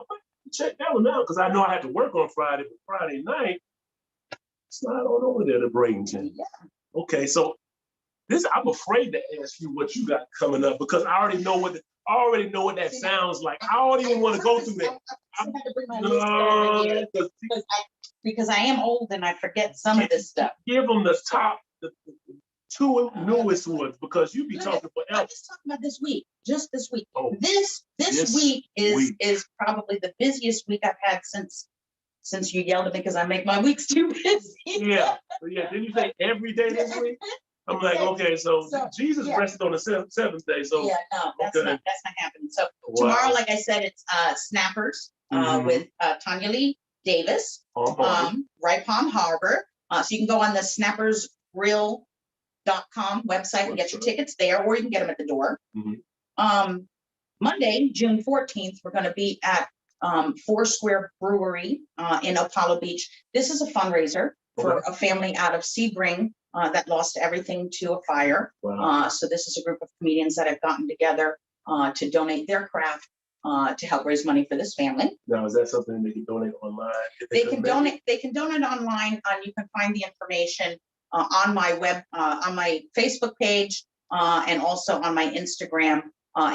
Check that one out because I know I had to work on Friday, but Friday night, slide on over there to Bradenton. Yeah. Okay, so I'm afraid to ask you what you got coming up because I already know what that sounds like. I don't even want to go through that. I had to bring my list over here because I am old and I forget some of this stuff. Give them the top, the two newest ones because you be talking I'm forever. just talking about this week, just this week. Oh, This this week week. is probably the busiest week I've had since you yelled at me because I make my weeks too busy. yeah. Didn't you say every day this week? I'm like, okay, so Jesus yeah. rested on the seventh day. So Yeah, no, that's okay. not happening. So Wow. tomorrow, like I said, it's Snappers Mhm. with Tanya Lee Davis, right Palm Harbor. So you can go on the snappersgrill.com website and get your tickets there, or you can get them at the door. Mhm. Monday, June 14th, we're going to be at Foursquare Brewery in Apollo Beach. This is a fundraiser for a family out of Sebring that lost everything to a fire. Wow. So this is a group of comedians that have gotten together to donate their craft to help raise money for this family. Now, is that something they can donate online? They can donate online. You can find the information on my on my Facebook page, and also on my Instagram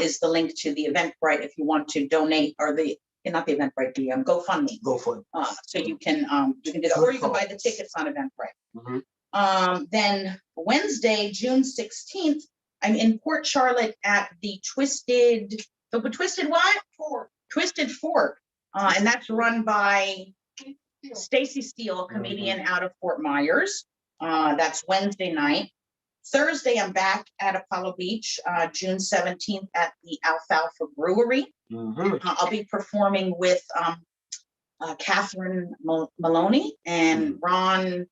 is the link to the Eventbrite if you want to donate, or not the Eventbrite, the GoFundMe. Go for it. So you can do that, or you can buy the tickets on Eventbrite. Mhm. Then Wednesday, June 16th, I'm in Port Charlotte at the Twisted Fork, and that's run by Stacy Steele, a comedian out of Fort Myers. That's Wednesday night. Thursday, I'm back at Apollo Beach, June 17th at the Alfalfa Brewery. Mhm. I'll be performing with Catherine Maloney and Ron.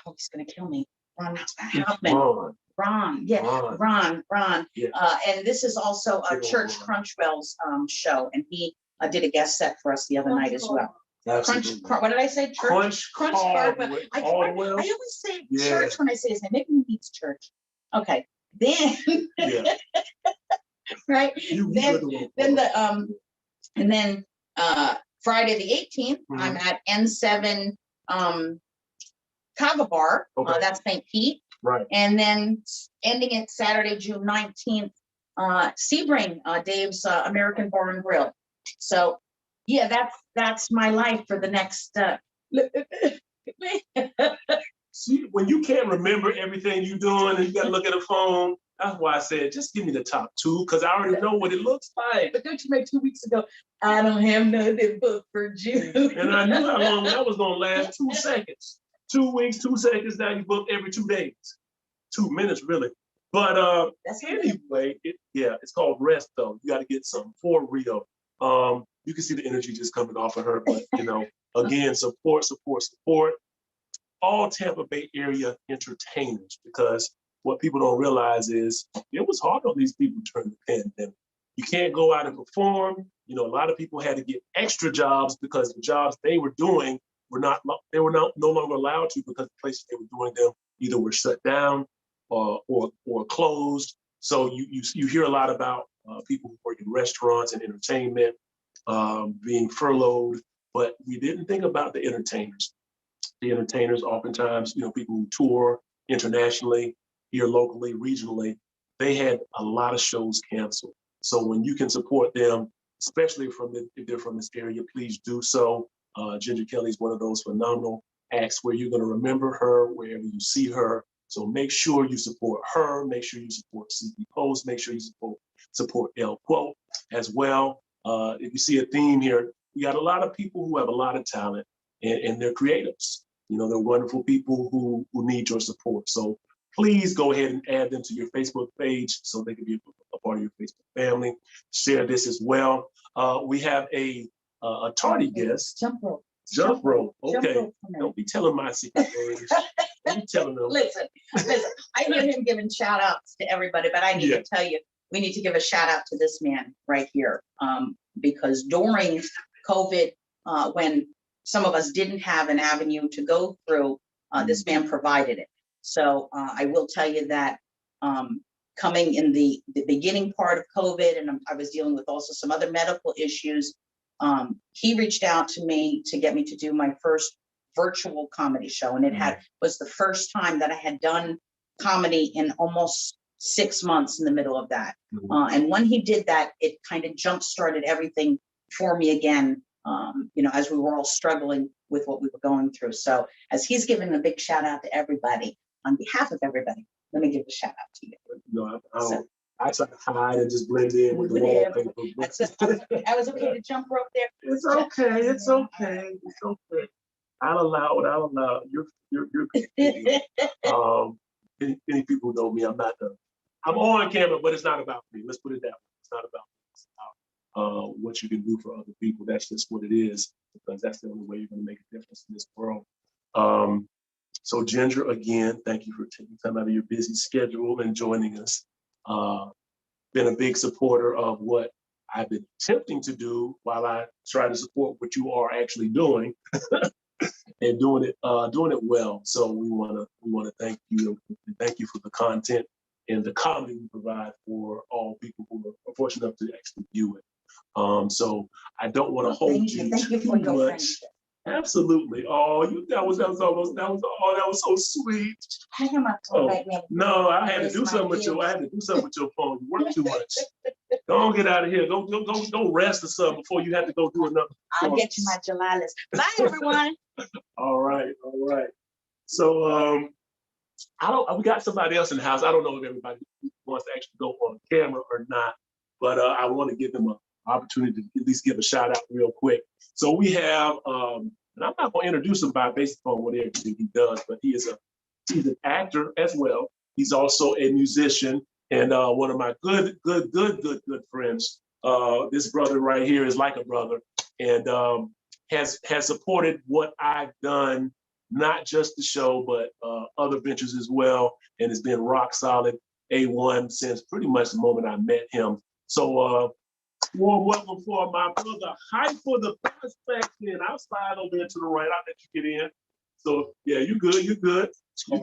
Oh, he's gonna kill me. Ron Hoffman. Ron. Yeah. And this is also a Church Crunchwell's show, and he did a guest set for us the other night as well. Absolutely. What did I say? Church Caldwell. I always say church when I say his name. Maybe he means church. Okay. Then Yeah. right. You Then the And then Friday the 18th, I'm at N7 Kava Bar. Okay. That's St. Pete. Right. And then ending it Saturday, June 19th, Sebring, Dave's American Bar and Grill. So yeah, that's my life for the next See, when you can't remember everything you're doing and you got to look at a phone, that's why I said, just give me the top two, because I already know what it looks like. But don't you make 2 weeks ago, I don't have nothing booked for June. And I knew how long that was going to last. 2 seconds. 2 weeks, 2 seconds. Now you book every 2 days. 2 minutes, really. But anyway, it's called rest, though. You got to get some for real. You can see the energy just coming off of her. But, again, support. All Tampa Bay area entertainers, because what people don't realize is it was hard on these people during the pandemic. You can't go out and perform. A lot of people had to get extra jobs because the jobs they were doing were no longer allowed to, because the places they were doing them either were shut down or closed. So you hear a lot about people who work in restaurants and entertainment being furloughed, but we didn't think about the entertainers. The entertainers, oftentimes, people who tour internationally, here locally, regionally, they had a lot of shows canceled. So when you can support them, especially if they're from this area, please do so. Ginger Kelly is one of those phenomenal acts where you're going to remember her wherever you see her. So make sure you support her. Make sure you support CP Post. Make sure you support El Quote as well. If you see a theme here, we got a lot of people who have a lot of talent, and they're creatives. They're wonderful people who need your support. So please go ahead and add them to your Facebook page so they can be a part of your Facebook family. Share this as well. We have a tardy guest. Jump rope. Jump rope. Okay. Jump rope. Don't be telling my secret words. Don't be telling them. Listen, I hear him giving shout outs to everybody, but I need to tell you, we need to give a shout out to this man right here. Because during COVID, when some of us didn't have an avenue to go through, this man provided it. So I will tell you that coming in the beginning part of COVID, and I was dealing with also some other medical issues, he reached out to me to get me to do my first virtual comedy show. And it was the first time that I had done comedy in almost 6 months in the middle of that. And when he did that, it kind of jump-started everything for me again, as we were all struggling with what we were going through. So as he's giving a big shout out to everybody, on behalf of everybody, let me give a shout out to you. I try to hide and just blend in with the wallpaper. I was okay to jump rope there. It's okay. I'll allow it. You're good. Many people know me. I'm on camera, but it's not about me. Let's put it that way. It's not about me. It's about what you can do for other people. That's just what it is, because that's the only way you're going to make a difference in this world. So Ginger, again, thank you for taking time out of your busy schedule and joining us. Been a big supporter of what I've been attempting to do while I try to support what you are actually doing and doing it well. So we want to thank you and thank you for the content and the comedy we provide for all people who are fortunate enough to actually view it. So I don't want to hold you too much. Absolutely. Oh, that was so sweet. I am a no, I had to do something with your phone. You work too much. Don't get out of here. Go rest or something before you have to go do another. I'll get you my July list. Bye, everyone. All right. So we got somebody else in the house. I don't know if everybody wants to actually go on camera or not, but I want to give them an opportunity to at least give a shout out real quick. So we have, and I'm not going to introduce him based upon what everything he does, but he's an actor as well. He's also a musician and one of my good friends. This brother right here is like a brother, and has supported what I've done, not just the show, but other ventures as well, and has been rock solid, A1 since pretty much the moment I met him. So warm welcome for my brother, Hype for the Prospect. And I'll slide over there to the right. I'll let you get in. So yeah, you good. You good. No,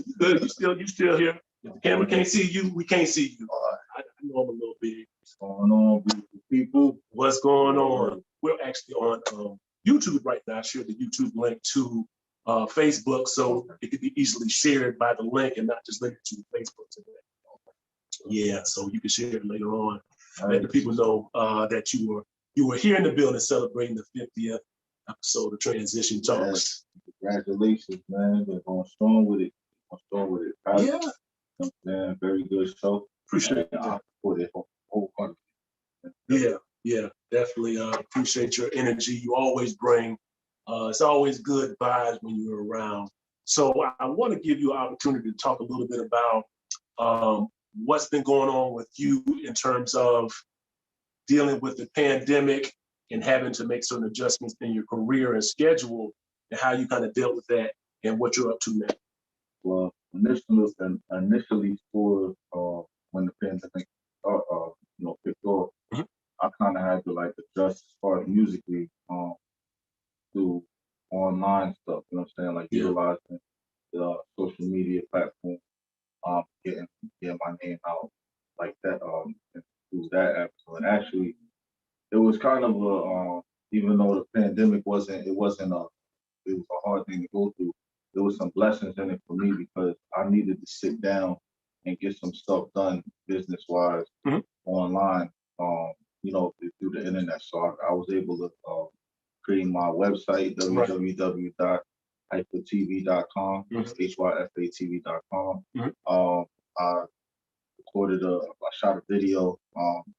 you good. You still here. If the camera can't see you, we can't see you. I know I'm a little big. What's going on, beautiful people? What's going on? We're actually on YouTube right now. I shared the YouTube link to Facebook, so it could be easily shared by the link and not just linked to Facebook today. Yeah, so you can share it later on. Let the people know that you were here in the building celebrating the 50th episode of Transition Talks. Congratulations, man. Been going strong with it. Proud of Yeah, you, man. Very good show. appreciate And, that. for the whole country. Yeah, definitely appreciate your energy. You always bring, it's always good vibes when you're around. So I want to give you an opportunity to talk a little bit about what's been going on with you in terms of dealing with the pandemic and having to make certain adjustments in your career and schedule, and how you kind of dealt with that and what you're up to now. Well, initially for when the pandemic kicked off, Mhm. I kind of had to like adjust as far as musically to online stuff. You know what I'm saying? Like Yeah. utilizing the social media platform, getting my name out like that, and through that app. So and actually, it was kind of a even though the pandemic it was a hard thing to go through. There was some blessings in it for me because I needed to sit down and get some stuff done business wise Mhm. online, through the internet. So I was able to create my website, Right. www.hyphatv.com, Mhm. hyfatv.com. Mhm. I I shot a video,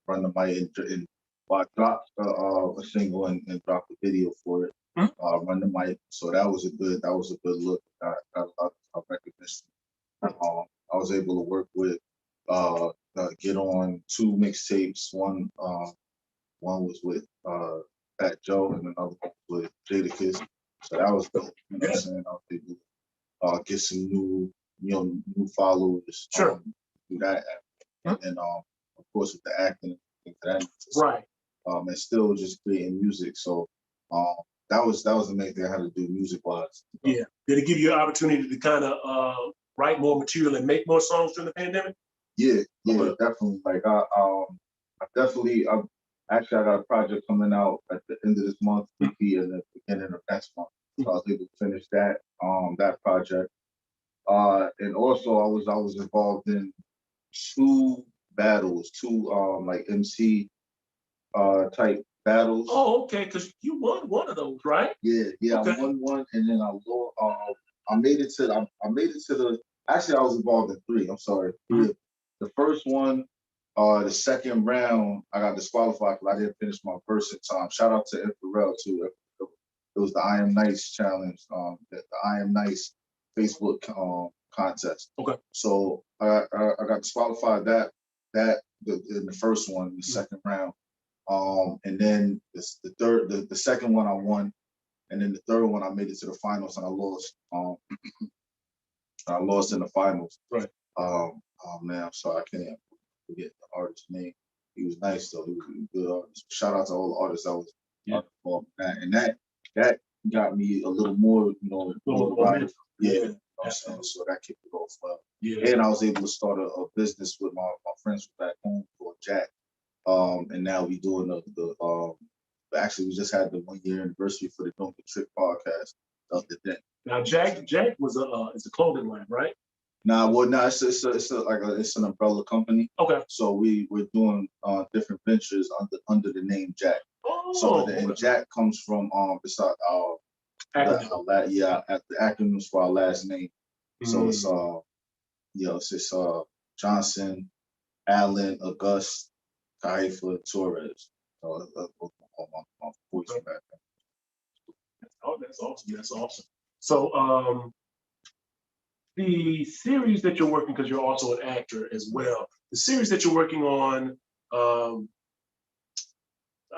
run the mic and well, I dropped a single and dropped a video for it. Mhm. Run the mic, so that was a good look. I got a lot of recognition. I was able to work with get on 2 mixtapes. One was with Fat Joe and another one was with Jadakiss. So that was dope. You know what I'm saying? I was able to get some new followers. Sure. Through that app. And of course with the acting and things of that nature. Right. And still just creating music. So that was the main thing I had to do music wise. Yeah. Did it give you an opportunity to kind of write more material and make more songs during the pandemic? Yeah, Okay. definitely. Like I actually I got a project coming out at the end of this month, and the beginning of next month. So I was able to finish that project. And also I was involved in 2 battles, 2 like MC type battles. Oh, okay, because you won one of those, right? Yeah, Okay. I won one, and then I lost. I made it to the. Actually, I was involved in 3. I'm sorry, 3. The first one, the second round, I got disqualified because I didn't finish my verse in time. Shout out to Infrared too. It was the I Am Nice challenge, the I Am Nice Facebook contest. Okay. So I got disqualified in the first one, the second round. And then the second one I won, and then the third one I made it to the finals and I lost. I lost in the finals. Right. Oh man, I'm sorry, I can't forget the artist's name. He was nice though. He was a good artist. Shout out to all the artists that was involved in that. And that got me a little more, momentum. Yeah. Yeah. You know what I'm saying? So that kicked it off well. Yeah. And I was able to start a business with my friends back home called Jack. And now we doing actually we just had the 1-year anniversary for the Don't Get Tricked podcast the other day. Now Jack was it's a clothing line, right? It's an umbrella company. Okay. So we're doing different ventures under the name Jack. Oh. So and Jack comes from Acronym. the acronyms for our last name. So it's Johnson, Allen, August, Haifa, Torres. So my voice back. Oh, that's awesome. That's awesome. So the series that you're working, because you're also an actor as well, the series that you're working on, I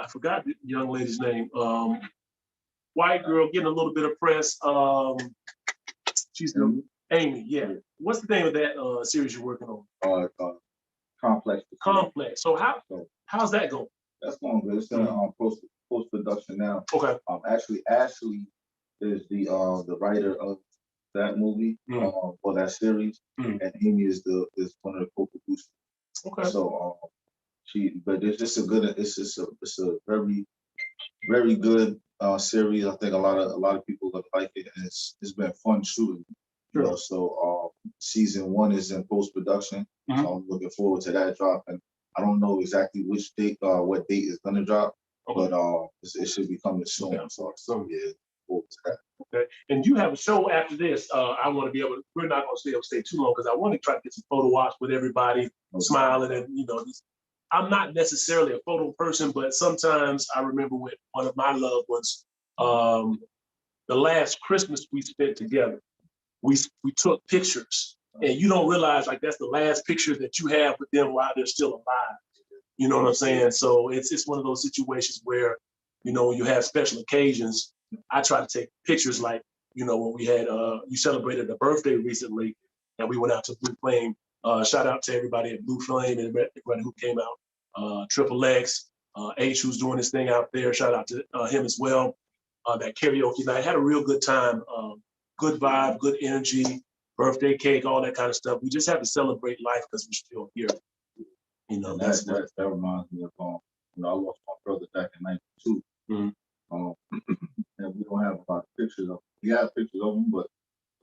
forgot the young lady's name, white girl getting a little bit of press, she's the Amy, yeah. What's the name of that series you're working on? Complex. Complex. So how's that going? That's going good. It's in post production now. Okay. Actually, Ashley is the writer of that movie or that series, and Amy is one of the co-producers. Okay. So But it's just a good, it's a very, very good series. I think a lot of people gonna like it, and it's been fun shooting. You know, so season 1 is in post-production. Mhm. So I'm looking forward to that drop. And I don't know exactly which date, what date is gonna drop, Okay. but it should be coming soon. Yeah. So yeah, forward to that. Okay. And you have a show after this. I want to be able to, we're not going to stay too long because I want to try to get some photo ops with everybody smiling and, you know, I'm not necessarily a photo person, but sometimes I remember with one of my loved ones, the last Christmas we spent together, we took pictures and you don't realize like that's the last picture that you have with them while they're still alive. You know what I'm saying? So it's one of those situations where, you know, when you have special occasions, I try to take pictures like, you know, when we had, you celebrated a birthday recently and we went out to Blue Flame. Shout out to everybody at Blue Flame and everybody who came out. Triple X, H who's doing this thing out there. Shout out to him as well. That karaoke night, had a real good time. Good vibe, good energy, birthday cake, all that kind of stuff. We just have to celebrate life because we're still here. You know, And that's that reminds me of you know, I lost my brother back in '92. Mhm. And we don't have a lot of pictures of him. We have pictures of him, but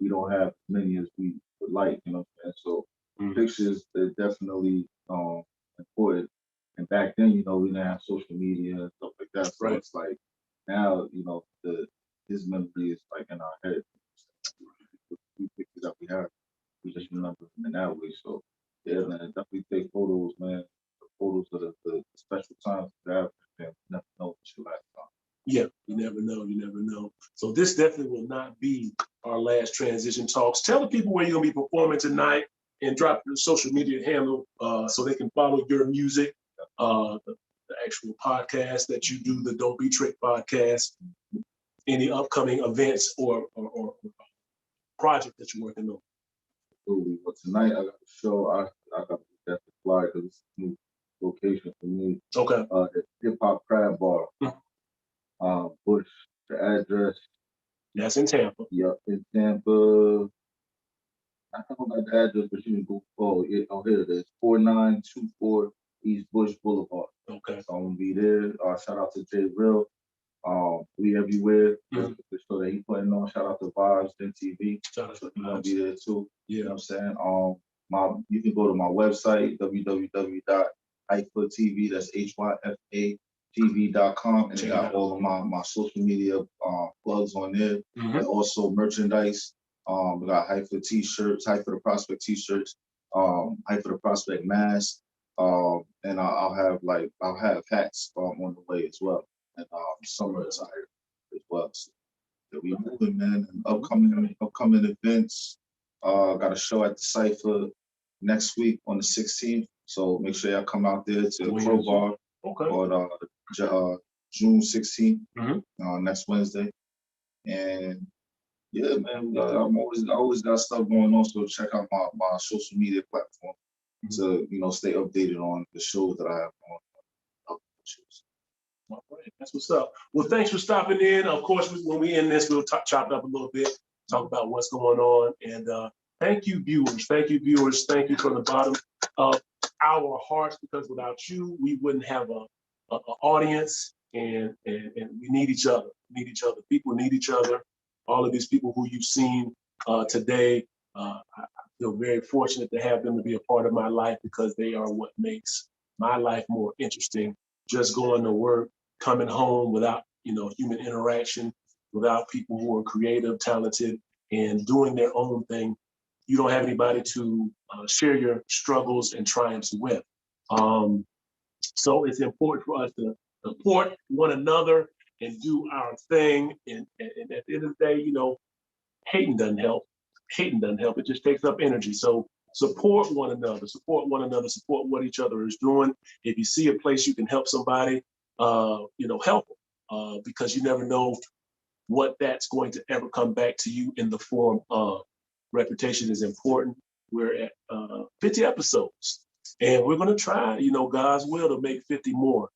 we don't have as many as we would like, you know what I'm saying? So Mhm. pictures, they're definitely important. And back then, you know, we didn't have social media and stuff like that. So Right. it's like now, you know, his memory is like in our head. We pictures that we have, we just remember them in that way. So yeah, man, definitely take photos, man. The photos of the special times we have, and never know what your last time. Yeah, you never know, you never know. So this definitely will not be our last transition talks. Tell the people where you're gonna be performing tonight and drop your social media handle so they can follow your music, the actual podcast that you do, the Don't Be Tricked podcast, any upcoming events or project that you're working on. Absolutely. But tonight I got a show. I got to get the fly because it's a new location for me. Okay. The Hip Hop Crab Bar. Bush. The address. That's in Tampa. Yep, in Tampa. I don't know the address, but you can go. Oh, yeah, oh, here it is. 4924 East Bush Boulevard. Okay. So I'm gonna be there. Shout out to Jay Real. We everywhere. Mhm. The show that he putting on. Shout out to Vibes and TV. Shout out to He's gonna Vibes. be there too. Yeah. You know what I'm saying? You can go to my website, www.hyphatv, that's HYFATV.com, and it got all of my social media plugs on there. Mhm. And also merchandise. We got Hype for t-shirts, Hype for the Prospect t-shirts, Hype for the Prospect mask, and I'll have hats on the way as well, and summer attire as well. So yeah, we moving, man. And upcoming events. Got a show at the Cypher next week on the 16th. So make sure y'all come out there to Crowbar Okay. on June 16th, Mhm. Next Wednesday. And yeah, man, I always got stuff going on. So check out my social media platform to, you know, stay updated on the shows that I have on. All right, that's what's up. Well, thanks for stopping in. Of course, when we end this, we'll chop it up a little bit, talk about what's going on. And thank you, viewers. Thank you, viewers. Thank you from the bottom of our hearts, because without you, we wouldn't have a audience, and we need each other. We need each other. People need each other. All of these people who you've seen today, I feel very fortunate to have them to be a part of my life, because they are what makes my life more interesting. Just going to work, coming home without, you know, human interaction, without people who are creative, talented, and doing their own thing. You don't have anybody to share your struggles and triumphs with. So it's important for us to support one another and do our thing. And at the end of the day, you know, hating doesn't help. Hating doesn't help. It just takes up energy. So support one another, support what each other is doing. If you see a place you can help somebody, you know, help them, because you never know what that's going to ever come back to you in the form of. Reputation is important. We're at 50 episodes, and we're going to try, you know, God's will, to make 50 more.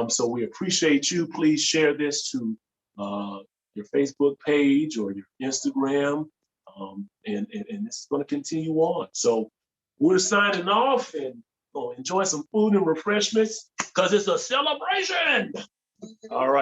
So we appreciate you. Please share this to your Facebook page or your Instagram. And this is going to continue on. So we're signing off, and Go enjoy some food and refreshments because it's a celebration. All right.